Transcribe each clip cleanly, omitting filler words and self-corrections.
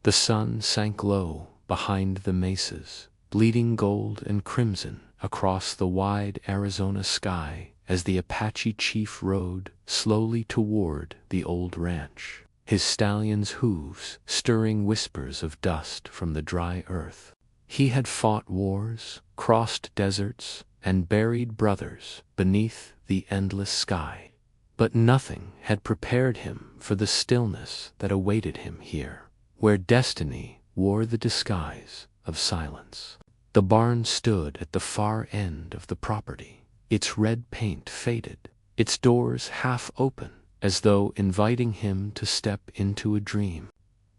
The sun sank low behind the mesas, bleeding gold and crimson across the wide Arizona sky as the Apache Chief rode slowly toward the old ranch, his stallion's hooves stirring whispers of dust from the dry earth. He had fought wars, crossed deserts, and buried brothers beneath the endless sky, but nothing had prepared him for the stillness that awaited him here, where destiny wore the disguise of silence. The barn stood at the far end of the property, its red paint faded, its doors half open, as though inviting him to step into a dream.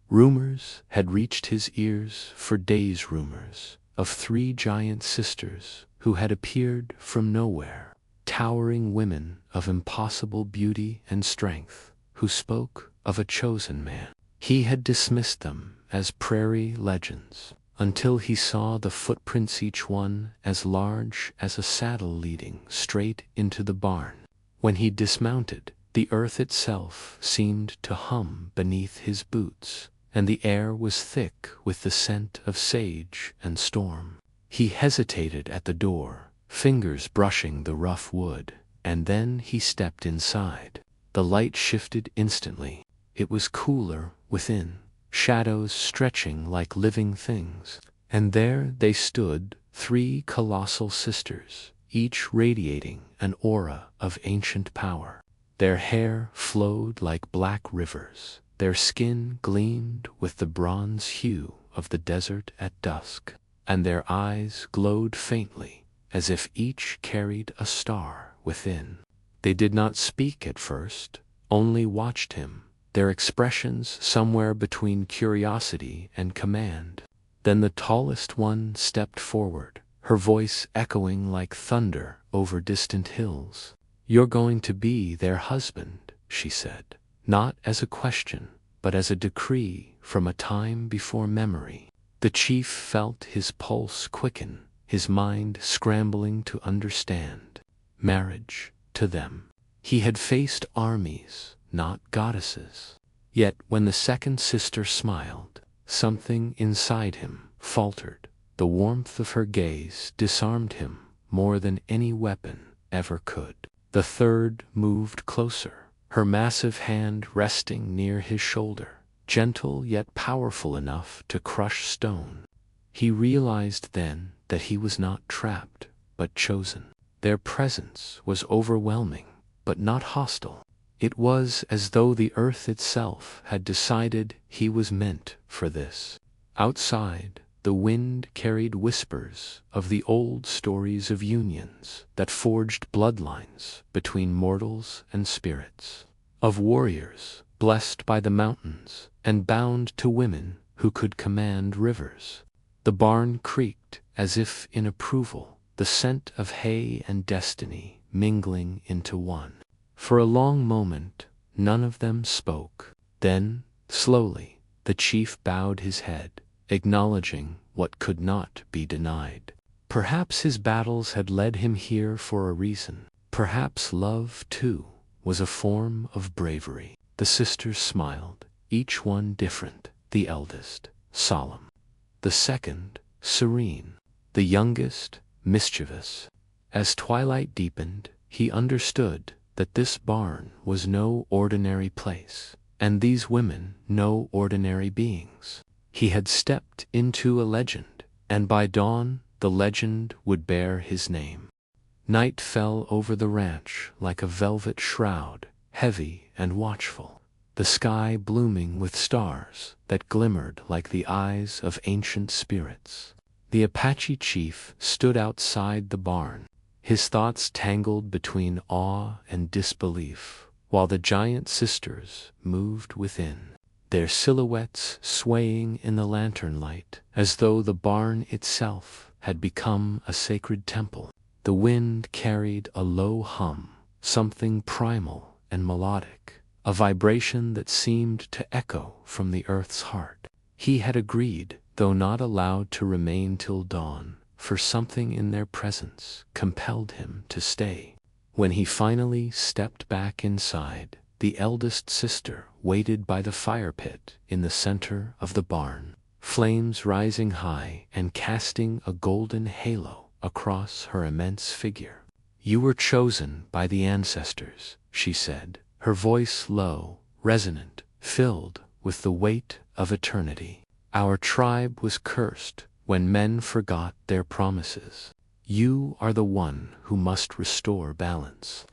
Rumors had reached his ears for days, rumors of 3 giant sisters who had appeared from nowhere, towering women of impossible beauty and strength, who spoke of a chosen man. He had dismissed them as prairie legends, until he saw the footprints, each one as large as a saddle leading straight into the barn. When he dismounted, the earth itself seemed to hum beneath his boots, and the air was thick with the scent of sage and storm. He hesitated at the door, fingers brushing the rough wood, and then he stepped inside. The light shifted instantly. It was cooler within, shadows stretching like living things, and there they stood, 3 colossal sisters, each radiating an aura of ancient power. Their hair flowed like black rivers, their skin gleamed with the bronze hue of the desert at dusk, and their eyes glowed faintly, as if each carried a star within. They did not speak at first, only watched him, their expressions somewhere between curiosity and command. Then the tallest one stepped forward, her voice echoing like thunder over distant hills. "You're going to be their husband," she said, not as a question, but as a decree from a time before memory. The chief felt his pulse quicken, his mind scrambling to understand. Marriage, to them. He had faced armies, not goddesses. Yet when the second sister smiled, something inside him faltered. The warmth of her gaze disarmed him more than any weapon ever could. The third moved closer, her massive hand resting near his shoulder, gentle yet powerful enough to crush stone. He realized then that he was not trapped, but chosen. Their presence was overwhelming, but not hostile. It was as though the earth itself had decided he was meant for this. Outside, the wind carried whispers of the old stories of unions that forged bloodlines between mortals and spirits, of warriors blessed by the mountains and bound to women who could command rivers. The barn creaked as if in approval, the scent of hay and destiny mingling into one. For a long moment, none of them spoke. Then, slowly, the chief bowed his head, acknowledging what could not be denied. Perhaps his battles had led him here for a reason. Perhaps love, too, was a form of bravery. The sisters smiled, each one different, the eldest, solemn. The second, serene. The youngest, mischievous. As twilight deepened, he understood that this barn was no ordinary place, and these women no ordinary beings. He had stepped into a legend, and by dawn the legend would bear his name. Night fell over the ranch like a velvet shroud, heavy and watchful, the sky blooming with stars that glimmered like the eyes of ancient spirits. The Apache chief stood outside the barn, his thoughts tangled between awe and disbelief, while the giant sisters moved within, their silhouettes swaying in the lantern light as though the barn itself had become a sacred temple. The wind carried a low hum, something primal and melodic, a vibration that seemed to echo from the earth's heart. He had agreed, though not allowed to remain till dawn, for something in their presence compelled him to stay. When he finally stepped back inside, the eldest sister waited by the fire pit in the center of the barn, flames rising high and casting a golden halo across her immense figure. "You were chosen by the ancestors," she said, her voice low, resonant, filled with the weight of eternity. "Our tribe was cursed when men forgot their promises. You are the one who must restore balance."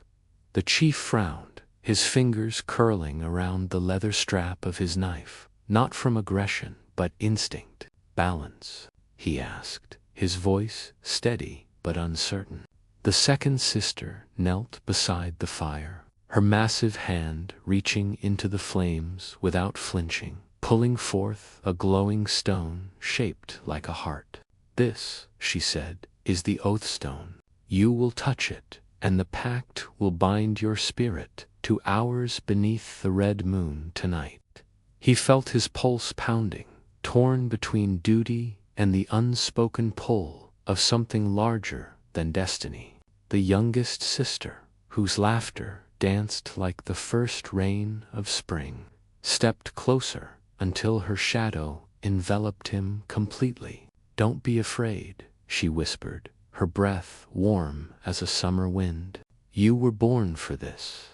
The chief frowned, his fingers curling around the leather strap of his knife, not from aggression, but instinct. "Balance?" he asked, his voice steady but uncertain. The second sister knelt beside the fire, her massive hand reaching into the flames without flinching, pulling forth a glowing stone shaped like a heart. "This," she said, "is the oath stone. You will touch it, and the pact will bind your spirit to ours beneath the red moon tonight." He felt his pulse pounding, torn between duty and the unspoken pull of something larger than destiny. The youngest sister, whose laughter danced like the first rain of spring, stepped closer until her shadow enveloped him completely. "Don't be afraid," she whispered, her breath warm as a summer wind. "You were born for this."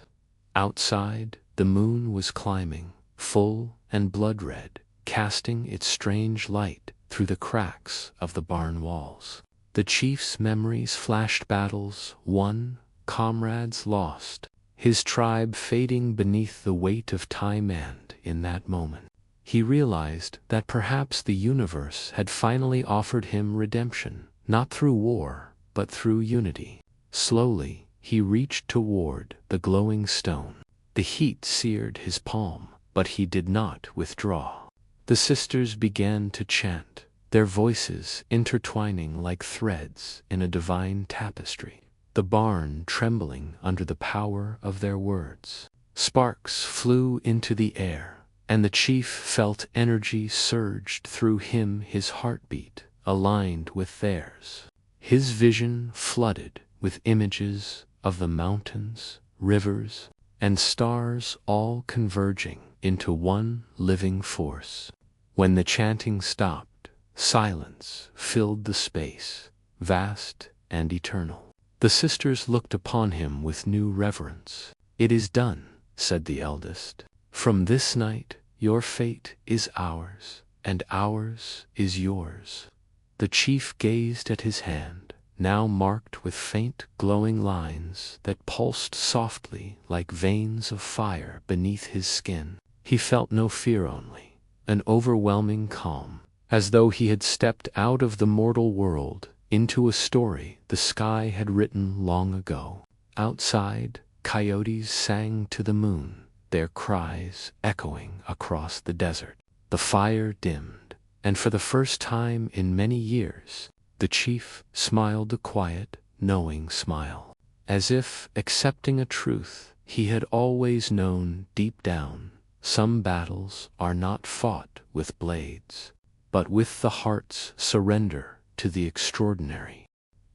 Outside, the moon was climbing, full and blood-red, casting its strange light through the cracks of the barn walls. The chief's memories flashed: battles won, comrades lost, his tribe fading beneath the weight of time, and in that moment, he realized that perhaps the universe had finally offered him redemption, not through war, but through unity. Slowly, he reached toward the glowing stone. The heat seared his palm, but he did not withdraw. The sisters began to chant, their voices intertwining like threads in a divine tapestry, the barn trembling under the power of their words. Sparks flew into the air, and the chief felt energy surged through him, his heartbeat aligned with theirs. His vision flooded with images of the mountains, rivers, and stars all converging into one living force. When the chanting stopped, silence filled the space, vast and eternal. The sisters looked upon him with new reverence. "It is done," said the eldest. "From this night, your fate is ours, and ours is yours." The chief gazed at his hand, now marked with faint glowing lines that pulsed softly like veins of fire beneath his skin. He felt no fear, only an overwhelming calm, as though he had stepped out of the mortal world into a story the sky had written long ago. Outside, coyotes sang to the moon, their cries echoing across the desert. The fire dimmed, and for the first time in many years, the chief smiled a quiet, knowing smile, as if accepting a truth he had always known deep down. Some battles are not fought with blades, but with the heart's surrender to the extraordinary.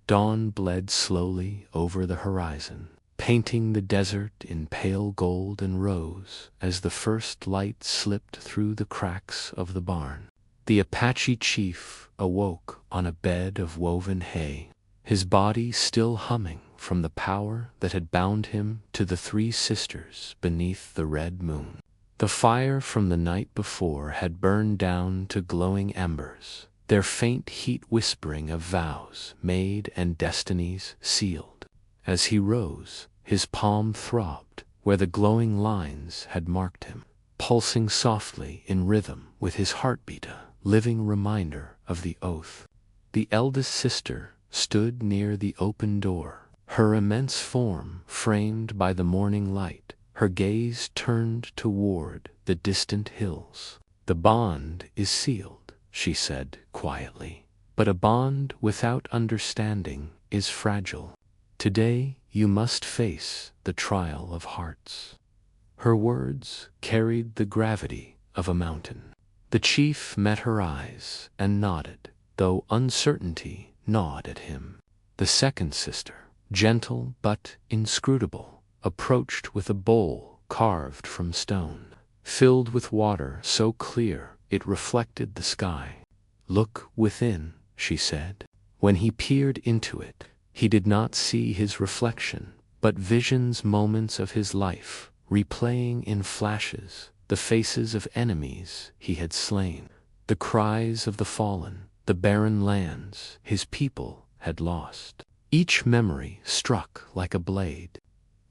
Dawn bled slowly over the horizon, painting the desert in pale gold and rose as the first light slipped through the cracks of the barn. The Apache chief awoke on a bed of woven hay, his body still humming from the power that had bound him to the three sisters beneath the red moon. The fire from the night before had burned down to glowing embers, their faint heat whispering of vows made and destinies sealed. As he rose, his palm throbbed where the glowing lines had marked him, pulsing softly in rhythm with his heartbeat, a living reminder of the oath. The eldest sister stood near the open door, her immense form framed by the morning light, her gaze turned toward the distant hills. "The bond is sealed," she said quietly, "but a bond without understanding is fragile. Today you must face the trial of hearts." Her words carried the gravity of a mountain. The chief met her eyes and nodded, though uncertainty gnawed at him. The second sister, gentle but inscrutable, approached with a bowl carved from stone, filled with water so clear it reflected the sky. "Look within," she said. When he peered into it, he did not see his reflection, but visions, moments of his life, replaying in flashes, the faces of enemies he had slain, the cries of the fallen, the barren lands his people had lost. Each memory struck like a blade.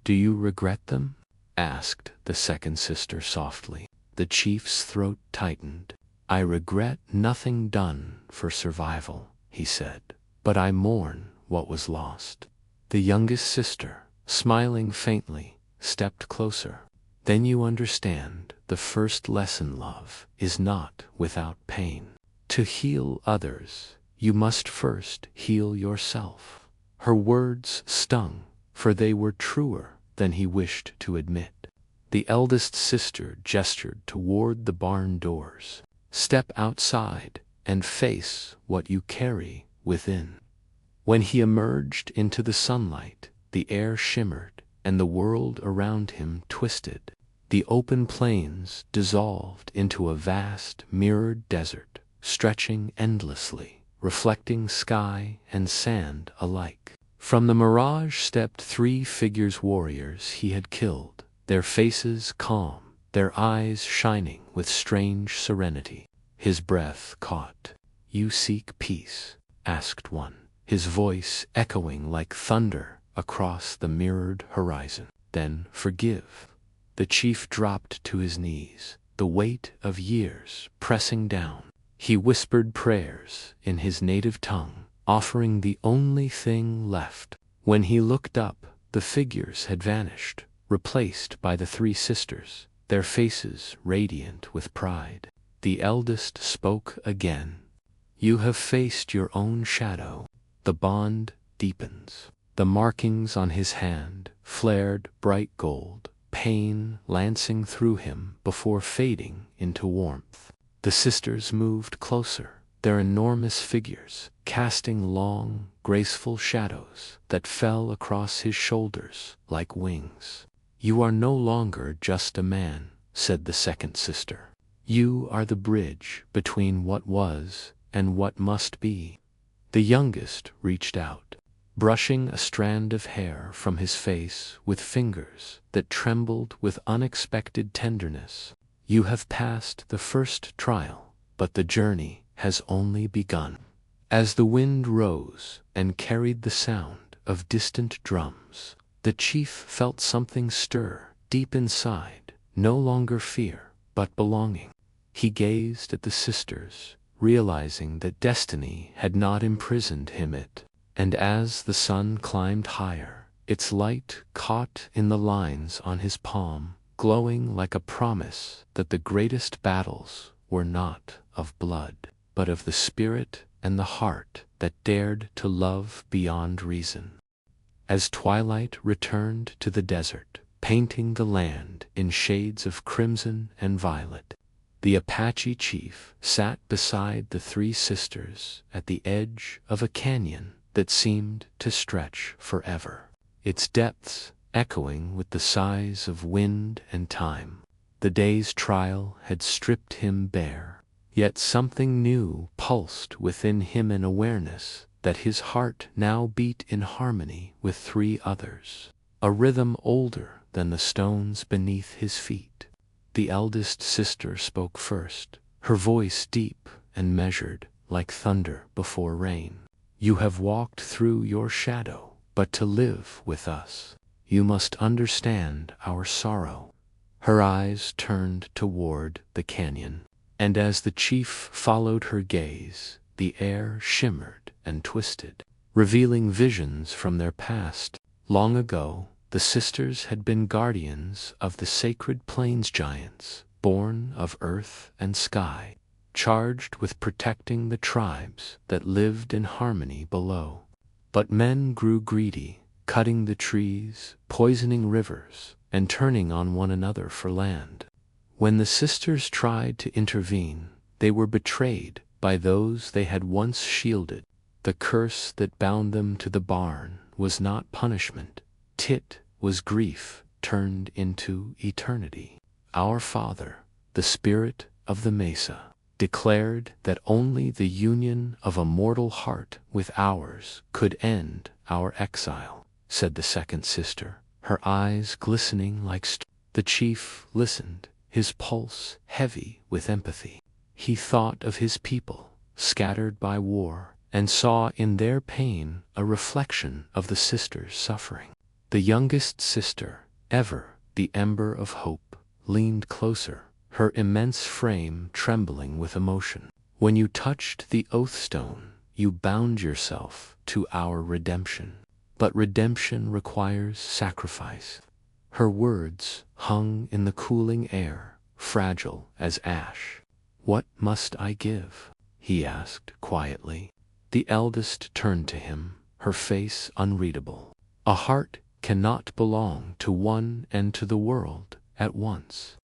"Do you regret them?" asked the second sister softly. The chief's throat tightened. "I regret nothing done for survival," he said, "but I mourn what was lost." The youngest sister, smiling faintly, stepped closer. "Then you understand the first lesson, love, is not without pain. To heal others, you must first heal yourself." Her words stung, for they were truer than he wished to admit. The eldest sister gestured toward the barn doors. "Step outside and face what you carry within." When he emerged into the sunlight, the air shimmered and the world around him twisted. The open plains dissolved into a vast, mirrored desert, stretching endlessly, reflecting sky and sand alike. From the mirage stepped 3 figures, warriors he had killed, their faces calm, their eyes shining with strange serenity. His breath caught. "You seek peace?" asked one, his voice echoing like thunder across the mirrored horizon. "Then forgive." The chief dropped to his knees, the weight of years pressing down. He whispered prayers in his native tongue, offering the only thing left. When he looked up, the figures had vanished, replaced by the 3 sisters, their faces radiant with pride. The eldest spoke again. "You have faced your own shadow." The bond deepens. The markings on his hand flared bright gold, pain lancing through him before fading into warmth. The sisters moved closer, their enormous figures casting long, graceful shadows that fell across his shoulders like wings. "You are no longer just a man," said the second sister. "You are the bridge between what was and what must be." The youngest reached out, brushing a strand of hair from his face with fingers that trembled with unexpected tenderness. "You have passed the first trial, but the journey has only begun." As the wind rose and carried the sound of distant drums, the chief felt something stir deep inside, no longer fear, but belonging. He gazed at the sisters, realizing that destiny had not imprisoned him and as the sun climbed higher, its light caught in the lines on his palm, glowing like a promise that the greatest battles were not of blood, but of the spirit and the heart that dared to love beyond reason. As twilight returned to the desert, painting the land in shades of crimson and violet, the Apache chief sat beside the 3 sisters at the edge of a canyon that seemed to stretch forever, its depths echoing with the sighs of wind and time. The day's trial had stripped him bare, yet something new pulsed within him, an awareness that his heart now beat in harmony with 3 others, a rhythm older than the stones beneath his feet. The eldest sister spoke first, her voice deep and measured like thunder before rain. "You have walked through your shadow, but to live with us, you must understand our sorrow." Her eyes turned toward the canyon, and as the chief followed her gaze, the air shimmered and twisted, revealing visions from their past. Long ago, the sisters had been guardians of the sacred plains giants, born of earth and sky, charged with protecting the tribes that lived in harmony below. But men grew greedy, cutting the trees, poisoning rivers, and turning on one another for land. When the sisters tried to intervene, they were betrayed by those they had once shielded. The curse that bound them to the barn was not punishment. It was grief turned into eternity. Our Father, the Spirit of the Mesa, declared that only the union of a mortal heart with ours could end our exile, said the second sister, her eyes glistening like stars. The chief listened, his pulse heavy with empathy. He thought of his people, scattered by war, and saw in their pain a reflection of the sisters' suffering. The youngest sister, ever the ember of hope, leaned closer, her immense frame trembling with emotion. When you touched the oath stone, you bound yourself to our redemption. But redemption requires sacrifice. Her words hung in the cooling air, fragile as ash. What must I give? He asked quietly. The eldest turned to him, her face unreadable. A heart cannot belong to one and to the world at once.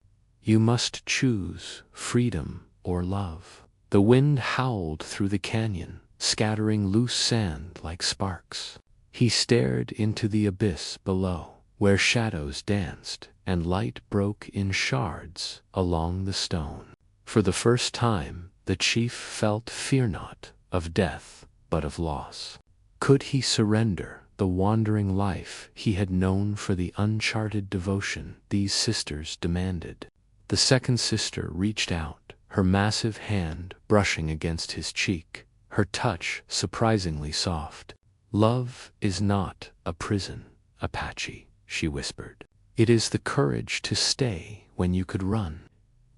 You must choose freedom or love. The wind howled through the canyon, scattering loose sand like sparks. He stared into the abyss below, where shadows danced and light broke in shards along the stone. For the first time, the chief felt fear not of death, but of loss. Could he surrender the wandering life he had known for the uncharted devotion these sisters demanded? The second sister reached out, her massive hand brushing against his cheek, her touch surprisingly soft. Love is not a prison, Apache, she whispered. It is the courage to stay when you could run.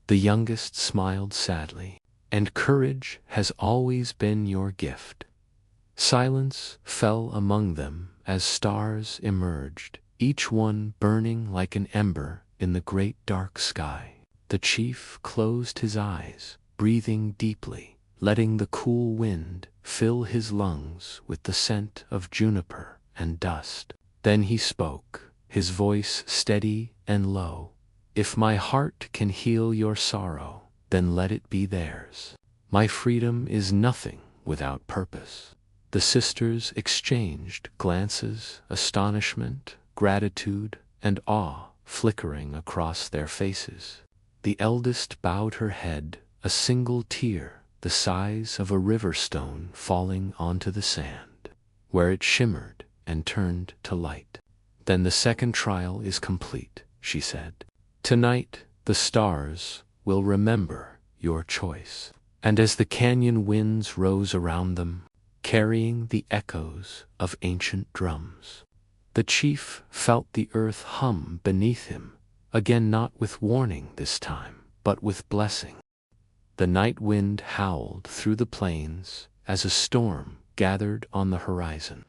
The youngest smiled sadly. And courage has always been your gift. Silence fell among them as stars emerged, each one burning like an ember in the great dark sky. The chief closed his eyes, breathing deeply, letting the cool wind fill his lungs with the scent of juniper and dust. Then he spoke, his voice steady and low. If my heart can heal your sorrow, then let it be theirs. My freedom is nothing without purpose. The sisters exchanged glances, astonishment, gratitude, and awe flickering across their faces. The eldest bowed her head, a single tear the size of a river stone falling onto the sand, where it shimmered and turned to light. Then the second trial is complete, she said. Tonight the stars will remember your choice. And as the canyon winds rose around them, carrying the echoes of ancient drums, the chief felt the earth hum beneath him, again not with warning this time, but with blessing. The night wind howled through the plains as a storm gathered on the horizon,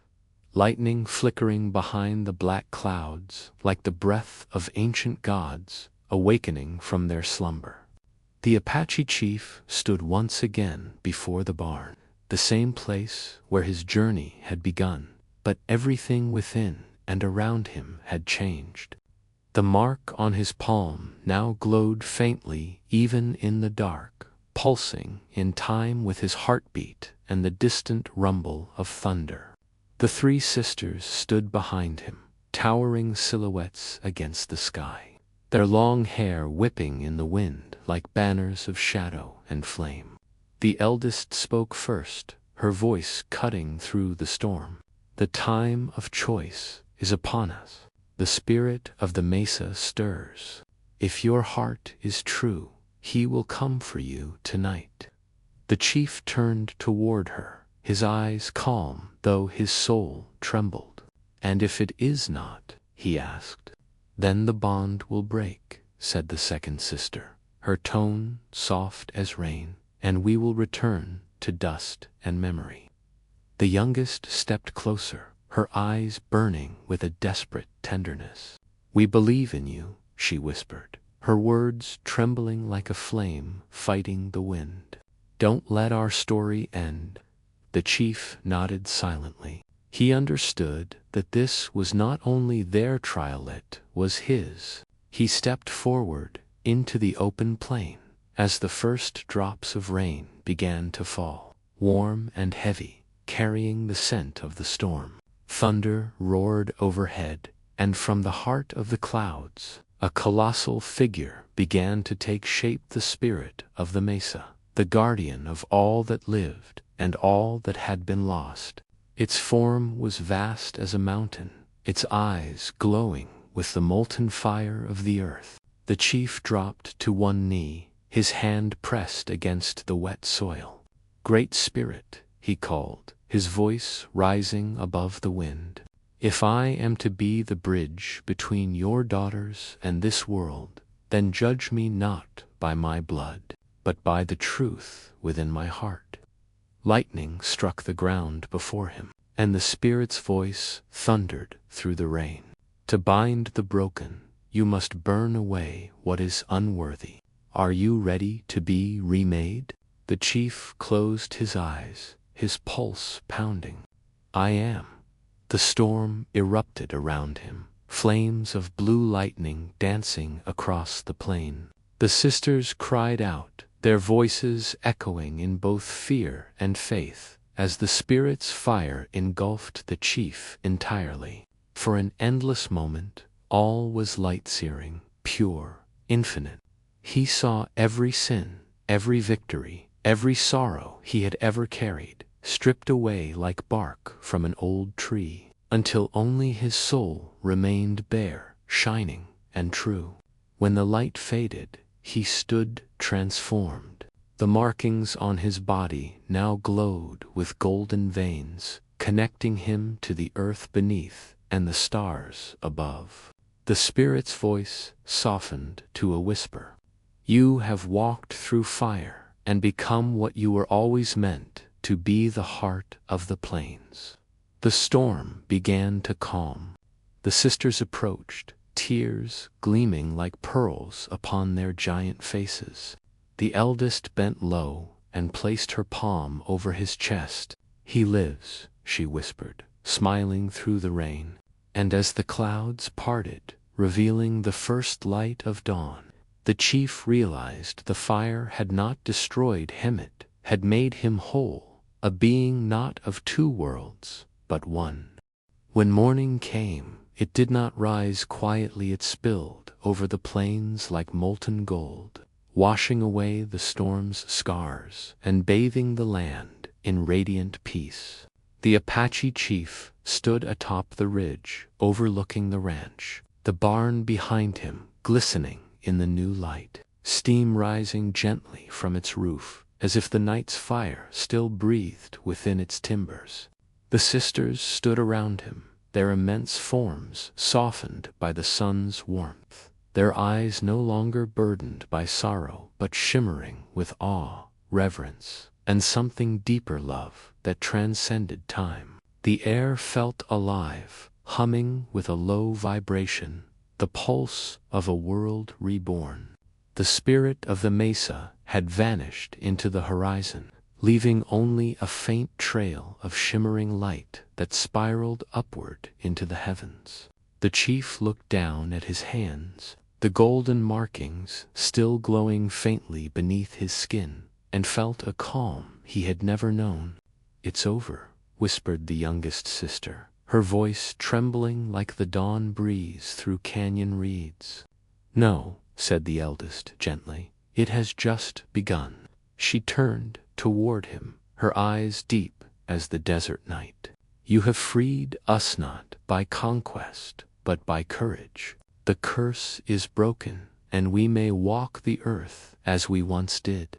lightning flickering behind the black clouds like the breath of ancient gods awakening from their slumber. The Apache chief stood once again before the barn, the same place where his journey had begun, but everything within and around him had changed. The mark on his palm now glowed faintly even in the dark, pulsing in time with his heartbeat and the distant rumble of thunder. The three sisters stood behind him, towering silhouettes against the sky, their long hair whipping in the wind like banners of shadow and flame. The eldest spoke first, her voice cutting through the storm. The time of choice is upon us. The spirit of the mesa stirs. If your heart is true, he will come for you tonight. The chief turned toward her, his eyes calm though his soul trembled. And if it is not, he asked, then the bond will break, said the second sister, her tone soft as rain, and we will return to dust and memory. The youngest stepped closer, her eyes burning with a desperate tenderness. We believe in you, she whispered, her words trembling like a flame fighting the wind. Don't let our story end. The chief nodded silently. He understood that this was not only their trial, it was his. He stepped forward into the open plain as the first drops of rain began to fall, warm and heavy, carrying the scent of the storm. Thunder roared overhead, and from the heart of the clouds, a colossal figure began to take shape, the spirit of the mesa, the guardian of all that lived and all that had been lost. Its form was vast as a mountain, its eyes glowing with the molten fire of the earth. The chief dropped to one knee, his hand pressed against the wet soil. "Great Spirit," he called, his voice rising above the wind, "if I am to be the bridge between your daughters and this world, then judge me not by my blood, but by the truth within my heart." Lightning struck the ground before him, and the Spirit's voice thundered through the rain. "To bind the broken, you must burn away what is unworthy. Are you ready to be remade?" The chief closed his eyes, his pulse pounding. "I am." The storm erupted around him, flames of blue lightning dancing across the plain. The sisters cried out, their voices echoing in both fear and faith, as the Spirit's fire engulfed the chief entirely. For an endless moment, all was light-searing, pure, infinite. He saw every sin, every victory, every sorrow he had ever carried, stripped away like bark from an old tree, until only his soul remained bare, shining, and true. When the light faded, he stood transformed. The markings on his body now glowed with golden veins, connecting him to the earth beneath and the stars above. The Spirit's voice softened to a whisper. "You have walked through fire and become what you were always meant to be, the heart of the plains." The storm began to calm. The sisters approached, tears gleaming like pearls upon their giant faces. The eldest bent low and placed her palm over his chest. "He lives," she whispered, smiling through the rain. And as the clouds parted, revealing the first light of dawn, the chief realized the fire had not destroyed him, it had made him whole, a being not of two worlds, but one. When morning came, it did not rise quietly, it spilled over the plains like molten gold, washing away the storm's scars and bathing the land in radiant peace. The Apache Chief stood atop the ridge, overlooking the ranch, the barn behind him glistening in the new light, steam rising gently from its roof, as if the night's fire still breathed within its timbers. The sisters stood around him, their immense forms softened by the sun's warmth, their eyes no longer burdened by sorrow but shimmering with awe, reverence, and something deeper, love that transcended time. The air felt alive, humming with a low vibration, the pulse of a world reborn. The spirit of the mesa had vanished into the horizon, leaving only a faint trail of shimmering light that spiraled upward into the heavens. The chief looked down at his hands, the golden markings still glowing faintly beneath his skin, and felt a calm he had never known. "It's over," whispered the youngest sister, her voice trembling like the dawn breeze through canyon reeds. "No," said the eldest gently, "it has just begun." She turned toward him, her eyes deep as the desert night. "You have freed us not by conquest, but by courage. The curse is broken, and we may walk the earth as we once did."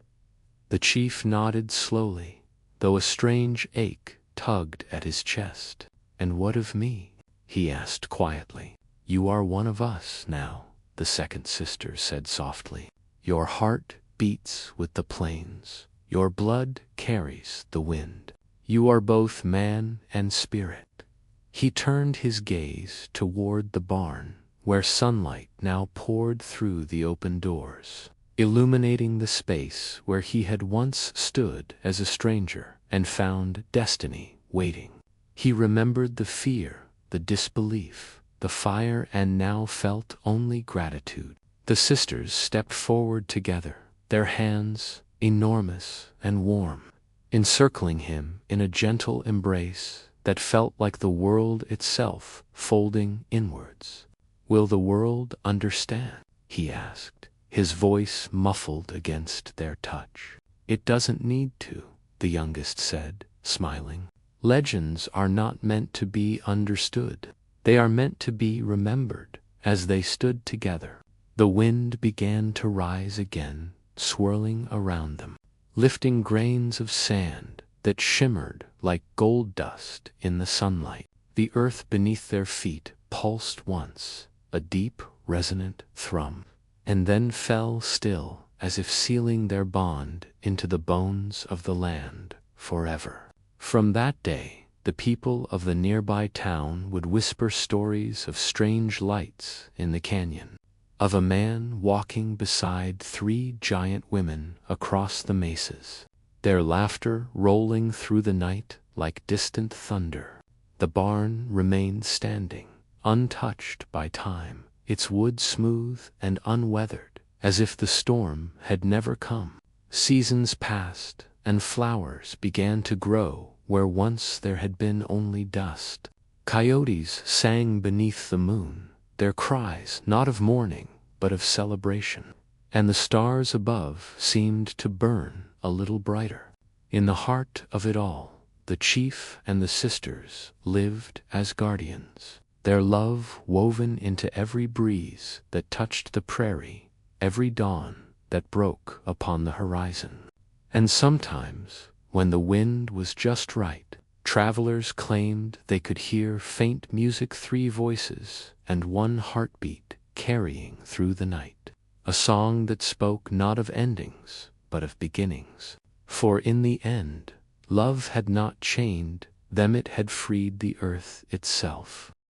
The chief nodded slowly, though a strange ache tugged at his chest. "And what of me?" he asked quietly. "You are one of us now," the second sister said softly. "Your heart beats with the plains, your blood carries the wind. You are both man and spirit." He turned his gaze toward the barn, where sunlight now poured through the open doors, illuminating the space where he had once stood as a stranger and found destiny waiting. He remembered the fear, the disbelief, the fire, and now felt only gratitude. The sisters stepped forward together, their hands enormous and warm, encircling him in a gentle embrace that felt like the world itself folding inwards. "Will the world understand?" he asked, his voice muffled against their touch. "It doesn't need to," the youngest said, smiling. "Legends are not meant to be understood. They are meant to be remembered." As they stood together, the wind began to rise again, swirling around them, lifting grains of sand that shimmered like gold dust in the sunlight. The earth beneath their feet pulsed once, a deep, resonant thrum, and then fell still, as if sealing their bond into the bones of the land forever. From that day, the people of the nearby town would whisper stories of strange lights in the canyon, of a man walking beside 3 giant women across the mesas, their laughter rolling through the night like distant thunder. The barn remained standing, untouched by time, its wood smooth and unweathered, as if the storm had never come. Seasons passed, and flowers began to grow where once there had been only dust. Coyotes sang beneath the moon, their cries not of mourning but of celebration, and the stars above seemed to burn a little brighter. In the heart of it all, the chief and the sisters lived as guardians, their love woven into every breeze that touched the prairie, every dawn that broke upon the horizon. And sometimes, when the wind was just right, travelers claimed they could hear faint music, 3 voices and 1 heartbeat carrying through the night, a song that spoke not of endings but of beginnings. For in the end, love had not chained them, it had freed the earth itself.